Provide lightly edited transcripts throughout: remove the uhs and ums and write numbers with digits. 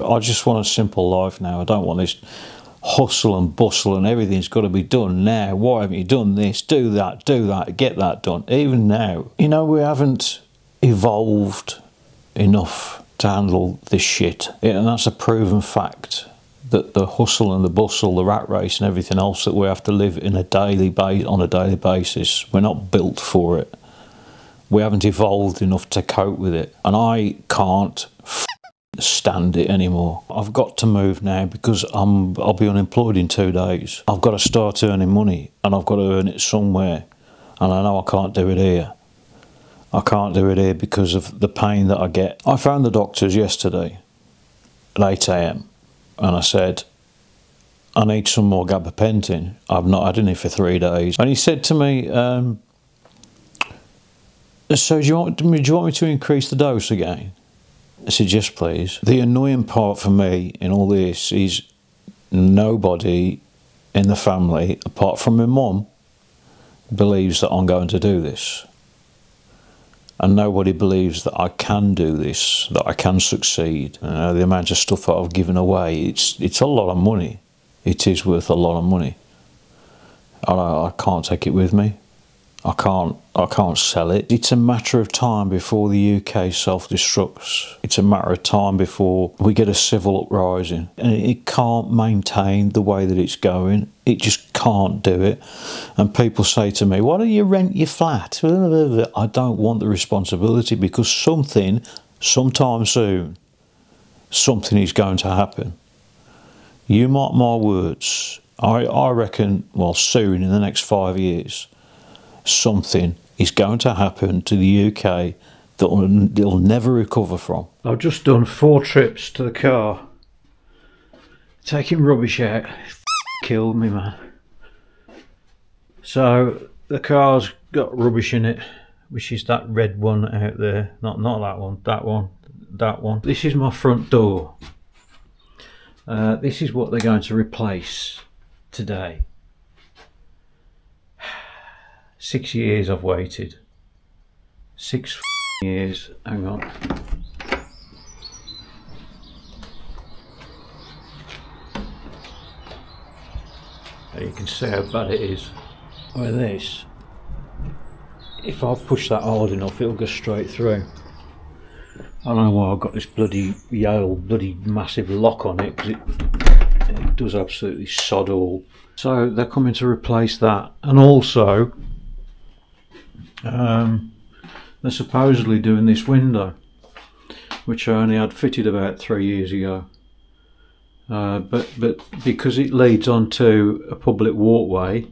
I just want a simple life now. I don't want this hustle and bustle and everything's got to be done now. Why haven't you done this? Do that, get that done. Even now, you know, we haven't evolved enough to handle this shit. And that's a proven fact, that the hustle and the bustle, the rat race and everything else that we have to live in on a daily basis, we're not built for it. We haven't evolved enough to cope with it. And I can't stand it anymore. I've got to move now because I'll be unemployed in 2 days. I've got to start earning money, and I've got to earn it somewhere. And I know I can't do it here. I can't do it here because of the pain that I get. I found the doctors yesterday at 8 AM and I said, I need some more gabapentin. I've not had any for 3 days. And he said to me, so do you want me to increase the dose again? I said, yes, please. The annoying part for me in all this is nobody in the family, apart from my mum, believes that I'm going to do this. And nobody believes that I can do this, that I can succeed. The amount of stuff that I've given away, it's a lot of money. It is worth a lot of money. I can't take it with me. I can't sell it. It's a matter of time before the UK self-destructs. It's a matter of time before we get a civil uprising. And it can't maintain the way that it's going. It just can't do it. And people say to me, why don't you rent your flat? I don't want the responsibility, because sometime soon, something is going to happen. You mark my words. I reckon, well, soon, in the next 5 years, something is going to happen to the UK that they'll never recover from. I've just done 4 trips to the car, taking rubbish out. Killed me, man. So the car's got rubbish in it, which is that red one out there. Not that one, that one. This is my front door. This is what they're going to replace today. 6 years I've waited. 6 years. Hang on. You can see how bad it is. With this, if I push that hard enough, it'll go straight through. I don't know why I've got this bloody Yale bloody massive lock on it, because it does absolutely sod all. So they're coming to replace that, and also they're supposedly doing this window, which I only had fitted about 3 years ago. But because it leads onto a public walkway,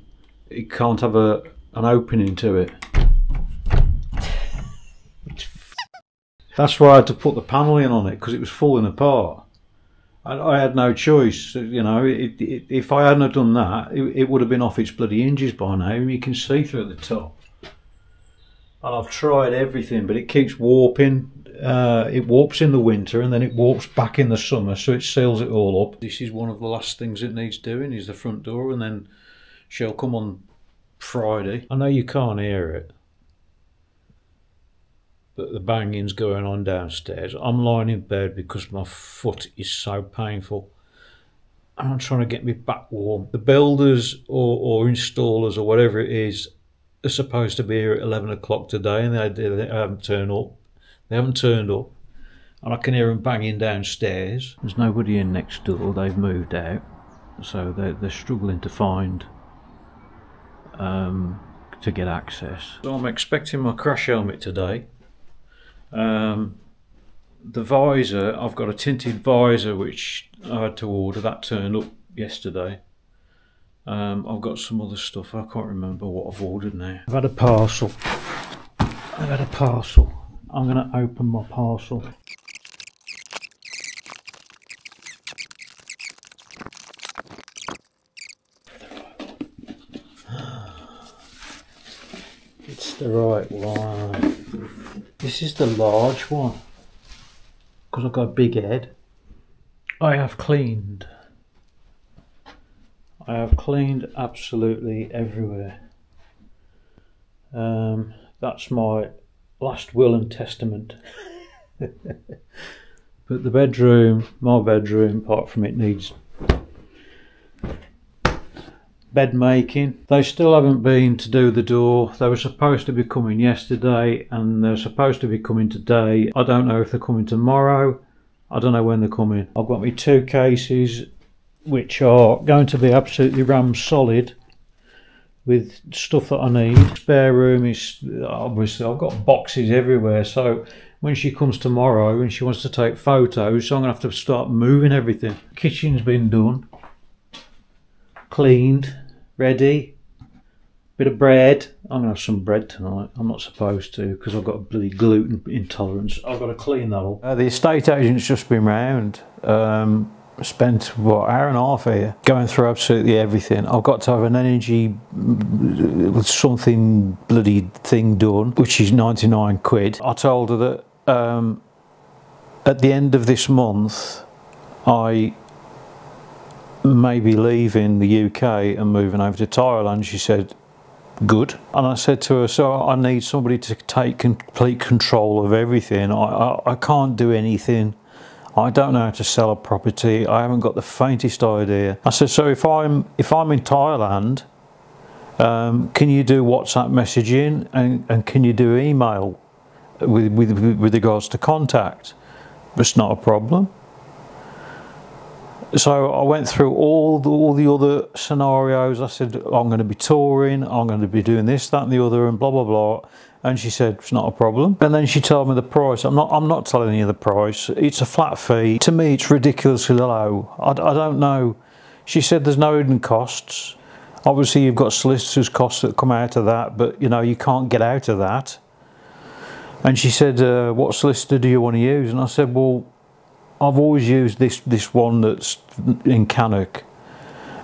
it can't have an opening to it. That's why I had to put the panelling on it, because it was falling apart. I had no choice, you know. If I hadn't have done that, it would have been off its bloody hinges by now. You can see through the top. And I've tried everything, but it keeps warping. It warps in the winter and then it warps back in the summer, so it seals it all up. This is one of the last things it needs doing, is the front door, and then she'll come on Friday. I know you can't hear it, but the banging's going on downstairs. I'm lying in bed because my foot is so painful, and I'm trying to get my back warm. The builders or installers or whatever it is are supposed to be here at 11 o'clock today, and they haven't turned up. They haven't turned up, and I can hear them banging downstairs. There's nobody in next door. They've moved out, so they're struggling to find to get access. So I'm expecting my crash helmet today. The visor, I've got a tinted visor which I had to order. That turned up yesterday. I've got some other stuff. I can't remember what I've ordered now. I've had a parcel. I'm going to open my parcel. It's the right one. This is the large one, because I've got a big head. I have cleaned absolutely everywhere. That's my last will and testament. But the bedroom, my bedroom, apart from it needs bed making. They still haven't been to do the door. They were supposed to be coming yesterday and they're supposed to be coming today. I don't know if they're coming tomorrow. I don't know when they're coming. I've got my 2 cases which are going to be absolutely ram solid with stuff that I need. Spare room is obviously, I've got boxes everywhere, so when she comes tomorrow and she wants to take photos, so I'm gonna have to start moving everything. Kitchen's been done, cleaned, ready. Bit of bread. I'm gonna have some bread tonight. I'm not supposed to because I've got a bloody gluten intolerance. I've got to clean that up. The estate agent's just been round. Spent what, hour and a half here going through absolutely everything. I've got to have an energy something bloody thing done, which is 99 quid. I told her that at the end of this month I may be leaving the UK and moving over to Thailand. She said good, and I said to her, so I need somebody to take complete control of everything. I can't do anything. I don't know how to sell a property. I haven't got the faintest idea. I said, so if I'm in Thailand, can you do WhatsApp messaging and can you do email with regards to contact? It's not a problem. So I went through all the other scenarios. I said, I'm going to be touring, I'm going to be doing this, that and the other, and blah blah blah. And she said, it's not a problem. And then she told me the price. I'm not telling you the price. It's a flat fee. To me, it's ridiculously low. I don't know. She said there's no hidden costs. Obviously, you've got solicitors' costs that come out of that, but you know, you can't get out of that. And she said, what solicitor do you want to use? And I said, well, I've always used this one that's in Cannock.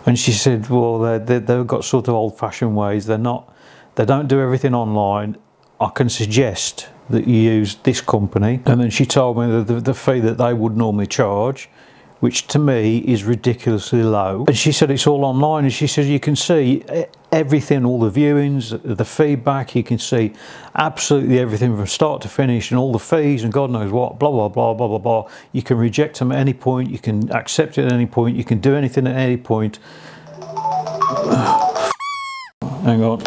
And she said, well, they've got sort of old-fashioned ways. They don't do everything online. I can suggest that you use this company. And then she told me the fee that they would normally charge, which to me is ridiculously low. And she said it's all online, and she said you can see everything, all the viewings, the feedback, you can see absolutely everything from start to finish, and all the fees and God knows what, blah blah blah blah blah blah. You can reject them at any point, you can accept it at any point, you can do anything at any point. Hang on.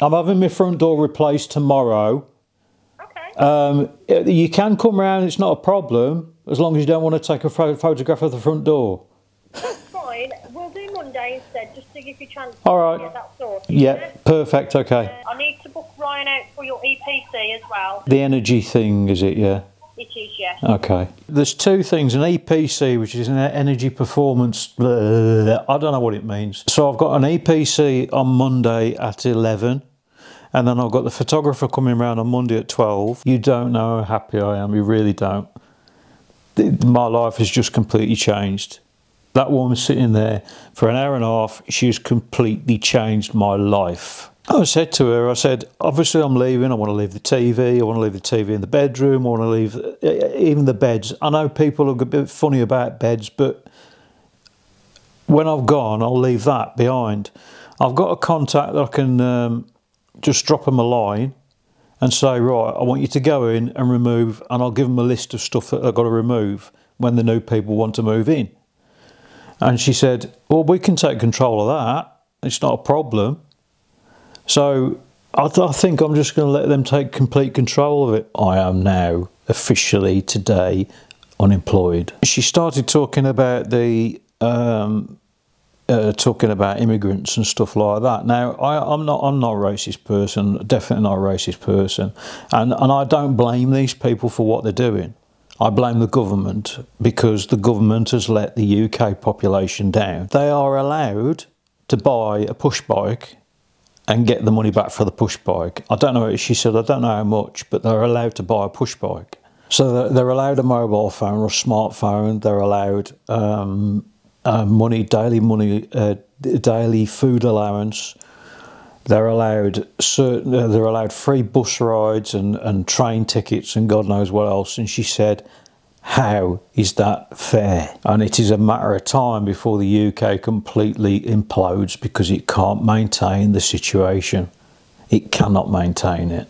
I'm having my front door replaced tomorrow. Okay. You can come round, it's not a problem, as long as you don't want to take a photograph of the front door. Fine, we'll do Monday instead, just to give you a chance all right. to get that sorted. Yeah, perfect, okay. I need to book Ryan out for your EPC as well. The energy thing, is it, yeah? It is, yes. Okay. There's 2 things, an EPC, which is an energy performance, I don't know what it means. So I've got an EPC on Monday at 11. And then I've got the photographer coming around on Monday at 12. You don't know how happy I am, you really don't. My life has just completely changed. That woman sitting there for an hour and a half, she's completely changed my life. I said to her, I said, obviously I'm leaving, I want to leave the TV, I want to leave the TV in the bedroom, I want to leave even the beds. I know people are a bit funny about beds, but when I've gone, I'll leave that behind. I've got a contact that I can just drop them a line and say, right, I want you to go in and remove, and I'll give them a list of stuff that I've got to remove when the new people want to move in. And she said, well, we can take control of that. It's not a problem. So I think I'm just going to let them take complete control of it. I am now officially today unemployed. She started talking about the immigrants and stuff like that. Now, I'm not a racist person, definitely not a racist person, and I don't blame these people for what they're doing. I blame the government, because the government has let the UK population down. They are allowed to buy a push bike and get the money back for the push bike. I don't know, she said, I don't know how much, but they're allowed to buy a push bike. So they're allowed a mobile phone or a smartphone, they're allowed money, daily food allowance. They're allowed free bus rides and train tickets and God knows what else. And she said, how is that fair? And it is a matter of time before the UK completely implodes, because it can't maintain the situation. It cannot maintain it.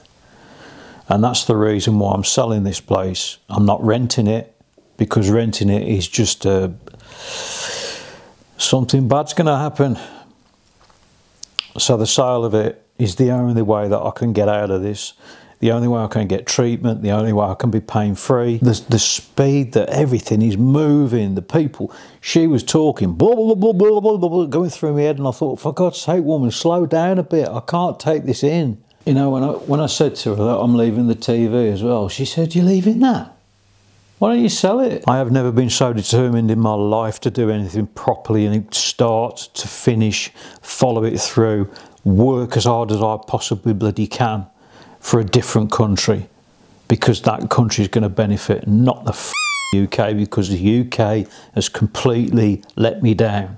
And that's the reason why I'm selling this place. I'm not renting it. because renting it is just something bad's going to happen. So the sale of it is the only way that I can get out of this. The only way I can get treatment, the only way I can be pain free. The speed that everything is moving, the people, she was talking, blah, blah, blah, blah, blah, blah, blah, going through my head, and I thought, for God's sake, woman, slow down a bit. I can't take this in. You know, when I said to her that I'm leaving the TV as well, she said, you're leaving that? Why don't you sell it? I have never been so determined in my life to do anything properly and start to finish, follow it through, work as hard as I possibly bloody can for a different country, because that country is going to benefit, not the UK, because the UK has completely let me down.